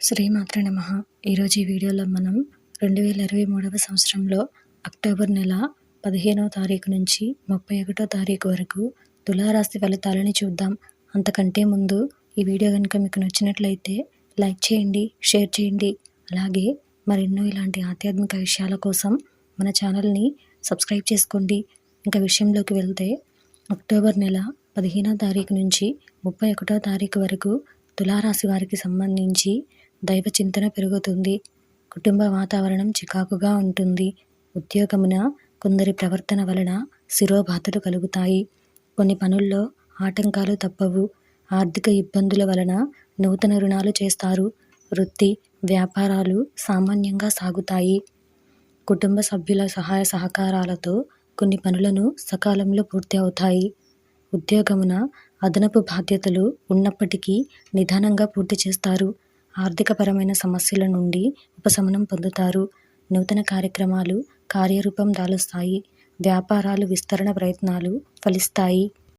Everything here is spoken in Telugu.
శ్రీమాత్రే నమః. ఈరోజు ఈ వీడియోలో మనం 2023వ సంవత్సరంలో అక్టోబర్ నెల 15వ తారీఖు నుంచి 31వ తారీఖు వరకు తులారాశి ఫలితాలని చూద్దాం. అంతకంటే ముందు ఈ వీడియో కనుక మీకు నచ్చినట్లయితే లైక్ చేయండి, షేర్ చేయండి. అలాగే మరెన్నో ఇలాంటి ఆధ్యాత్మిక విషయాల కోసం మన ఛానల్ని సబ్స్క్రైబ్ చేసుకోండి. ఇంకా విషయంలోకి వెళ్తే అక్టోబర్ నెల 15వ తారీఖు నుంచి 31వ తారీఖు వరకు తులారాశి వారికి సంబంధించి దైవ చింతన పెరుగుతుంది. కుటుంబ వాతావరణం చికాకుగా ఉంటుంది. ఉద్యోగమున కొందరి ప్రవర్తన వలన శిరోబాధలు కలుగుతాయి. కొన్ని పనుల్లో ఆటంకాలు తప్పవు. ఆర్థిక ఇబ్బందుల వలన నూతన రుణాలు చేస్తారు. వృత్తి, వ్యాపారాలు సామాన్యంగా సాగుతాయి. కుటుంబ సభ్యుల సహాయ సహకారాలతో కొన్ని పనులను సకాలంలో పూర్తి అవుతాయి. ఉద్యోగమున అదనపు బాధ్యతలు ఉన్నప్పటికీ నిదానంగా పూర్తి చేస్తారు. ఆర్థికపరమైన సమస్యల నుండి ఉపశమనం పొందుతారు. నూతన కార్యక్రమాలు కార్యరూపం దాలుస్తాయి. వ్యాపారాలు విస్తరణ ప్రయత్నాలు ఫలిస్తాయి.